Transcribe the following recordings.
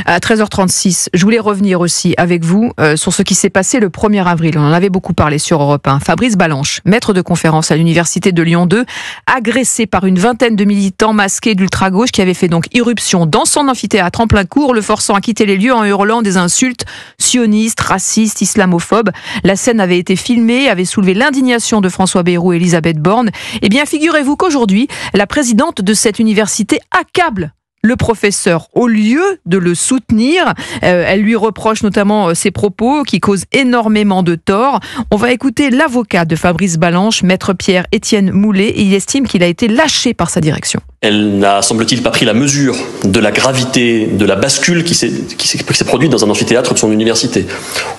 À 13h36, je voulais revenir aussi avec vous sur ce qui s'est passé le 1er avril. On en avait beaucoup parlé sur Europe 1. Fabrice Balanche, maître de conférence à l'université de Lyon 2, agressé par une vingtaine de militants masqués d'ultra-gauche qui avaient fait donc irruption dans son amphithéâtre en plein cours, le forçant à quitter les lieux en hurlant des insultes sionistes, racistes, islamophobes. La scène avait été filmée, avait soulevé l'indignation de François Bayrou et Elisabeth Borne. Eh bien, figurez-vous qu'aujourd'hui, la présidente de cette université accable le professeur au lieu de le soutenir. Elle lui reproche notamment ses propos qui causent énormément de tort. On va écouter l'avocat de Fabrice Balanche, maître Pierre-Étienne Moulet, et il estime qu'il a été lâché par sa direction. Elle n'a, semble-t-il, pas pris la mesure de la gravité de la bascule qui s'est produite dans un amphithéâtre de son université.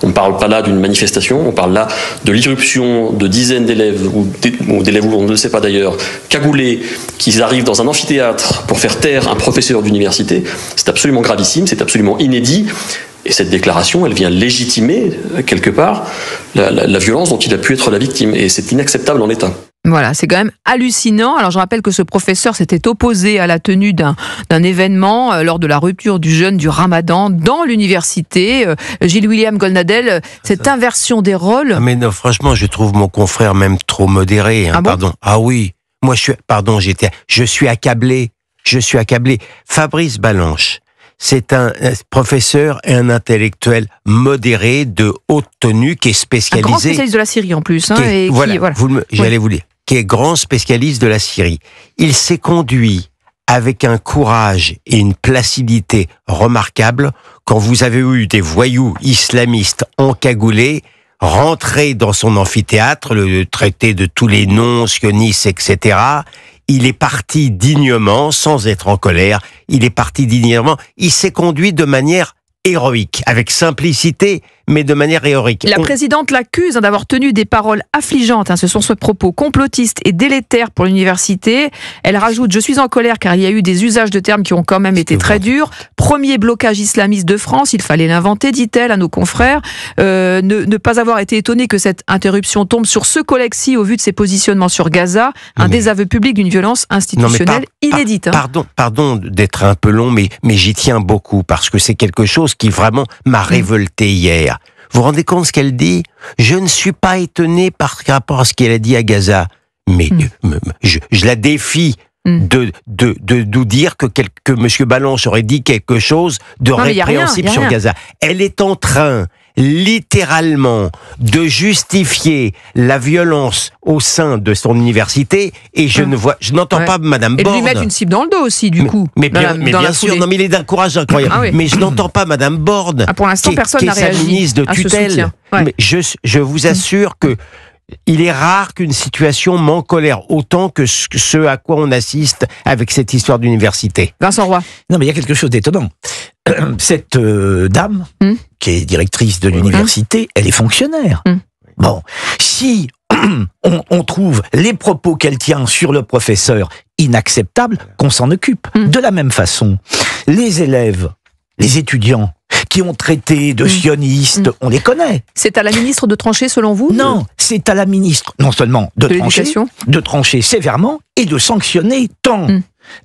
On ne parle pas là d'une manifestation, on parle là de l'irruption de dizaines d'élèves, ou d'élèves, on ne le sait pas d'ailleurs, cagoulés, qui arrivent dans un amphithéâtre pour faire taire un professeur d'université. C'est absolument gravissime, c'est absolument inédit. Et cette déclaration, elle vient légitimer, quelque part, la violence dont il a pu être la victime. Et c'est inacceptable en l'état. Voilà, c'est quand même hallucinant. Alors je rappelle que ce professeur s'était opposé à la tenue d'un événement lors de la rupture du jeûne du Ramadan dans l'université. Gilles-William Goldnadel, cette inversion des rôles... Mais non, franchement, je trouve mon confrère même trop modéré. Hein, ah bon pardon. Ah oui, moi je suis accablé. Fabrice Balanche, c'est un professeur et un intellectuel modéré de haute tenue qui est spécialisé... Un grand spécialiste de la Syrie en plus. J'allais vous dire, qui est grand spécialiste de la Syrie. Il s'est conduit avec un courage et une placidité remarquables quand vous avez eu des voyous islamistes encagoulés rentrer dans son amphithéâtre, le traité de tous les noms, sionistes, etc. Il est parti dignement, sans être en colère. Il est parti dignement. Il s'est conduit de manière héroïque, avec simplicité, mais de manière héroïque. La présidente l'accuse d'avoir tenu des paroles affligeantes. Ce sont ses propos complotistes et délétères pour l'université. Elle rajoute « Je suis en colère car il y a eu des usages de termes qui ont quand même été très durs. Premier blocage islamiste de France, il fallait l'inventer, dit-elle à nos confrères. Ne pas avoir été étonné que cette interruption tombe sur ce collègue-ci au vu de ses positionnements sur Gaza. Un désaveu public d'une violence institutionnelle inédite. Pardon d'être un peu long, mais j'y tiens beaucoup parce que c'est quelque chose qui vraiment m'a révolté hier. Vous vous rendez compte ce qu'elle dit ? Je ne suis pas étonné par rapport à ce qu'elle a dit à Gaza. Mais je la défie de nous dire que M. Balanche aurait dit quelque chose de répréhensible sur Gaza. Elle est en train, littéralement, de justifier la violence au sein de son université et je n'entends pas Madame Borne. Et lui mettre une cible dans le dos aussi, du coup. Mais bien sûr, non, mais il est d'un courage incroyable. Mais je n'entends pas Madame Borne. Pour l'instant, personne n'a réagi. Qui est sa ministre de tutelle. Mais je vous assure que il est rare qu'une situation m'encolère autant que ce à quoi on assiste avec cette histoire d'université. Vincent Roy. Non, mais il y a quelque chose d'étonnant. Cette dame, qui est directrice de l'université, elle est fonctionnaire. Bon, si on trouve les propos qu'elle tient sur le professeur inacceptables, qu'on s'en occupe. De la même façon, les élèves, les étudiants, qui ont traité de sionistes, on les connaît. C'est à la ministre de trancher, selon vous ? Non, c'est à la ministre, non seulement de trancher sévèrement et de sanctionner tant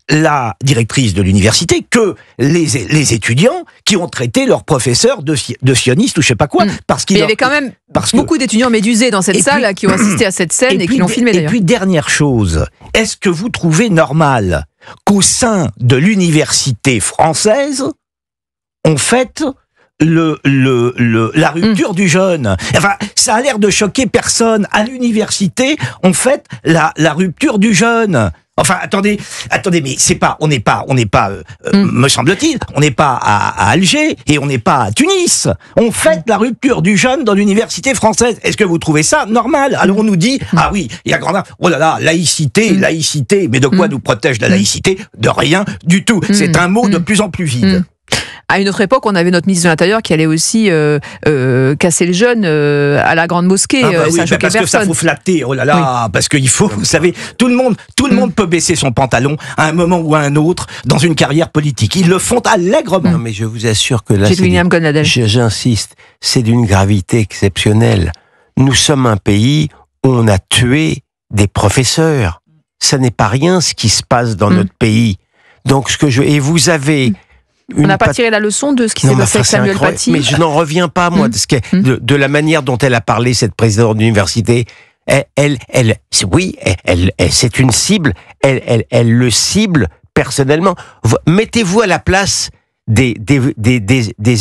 la directrice de l'université que les étudiants qui ont traité leurs professeurs de sionistes ou je sais pas quoi. Il y avait quand même beaucoup d'étudiants médusés dans cette salle qui ont assisté à cette scène et qui l'ont filmé d'ailleurs. Et puis dernière chose, est-ce que vous trouvez normal qu'au sein de l'université française, on fête la rupture du jeûne? Enfin, ça a l'air de choquer personne. À l'université, on fête la rupture du jeûne. Enfin, attendez, mais on n'est pas, me semble-t-il, on n'est pas à Alger et on n'est pas à Tunis. On fête la rupture du jeûne dans l'université française. Est-ce que vous trouvez ça normal? Alors on nous dit, ah oui, il y a oh là là, laïcité, mais de quoi nous protège la laïcité? De rien du tout. C'est un mot de plus en plus vide. À une autre époque, on avait notre ministre de l'Intérieur qui allait aussi casser le jeûne à la grande mosquée. Ça choquait parce que ça faut flatter, oh là là, parce qu'il faut, vous savez, tout le monde peut baisser son pantalon à un moment ou à un autre dans une carrière politique. Ils le font allègrement. Non, mais je vous assure que là, j'insiste, c'est d'une gravité exceptionnelle. Nous sommes un pays où on a tué des professeurs. Ça n'est pas rien ce qui se passe dans notre pays. Donc et vous avez On n'a pas tiré la leçon de ce qui s'est passé avec Samuel Paty. Mais je n'en reviens pas, moi, de la manière dont elle a parlé, cette présidente d'université. C'est une cible. Elle le cible personnellement. Mettez-vous à la place des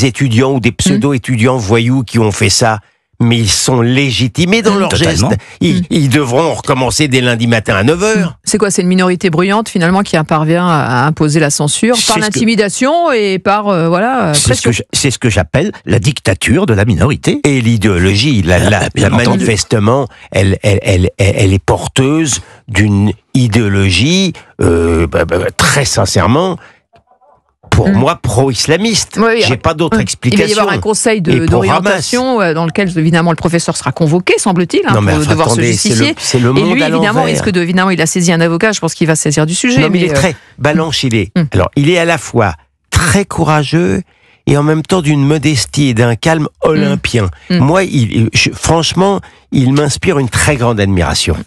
étudiants ou des pseudo-étudiants voyous qui ont fait ça. Mais ils sont légitimés dans leurs gestes. Ils devront recommencer dès lundi matin à 9h. C'est quoi? C'est une minorité bruyante, finalement, qui parvient à imposer la censure par l'intimidation et par, pression. C'est ce que j'appelle la dictature de la minorité. Et l'idéologie, manifestement, elle est porteuse d'une idéologie, très sincèrement, pour moi, pro-islamiste. Oui, j'ai pas d'autre explication. Il va y avoir un conseil d'orientation dans lequel, évidemment, le professeur sera convoqué, semble-t-il, pour devoir se justifier. C'est le monde et lui, évidemment, il a saisi un avocat, je pense qu'il va se saisir du sujet. Non, mais il est très... Balanche, il est à la fois très courageux et en même temps d'une modestie et d'un calme olympien. Moi, franchement, il m'inspire une très grande admiration.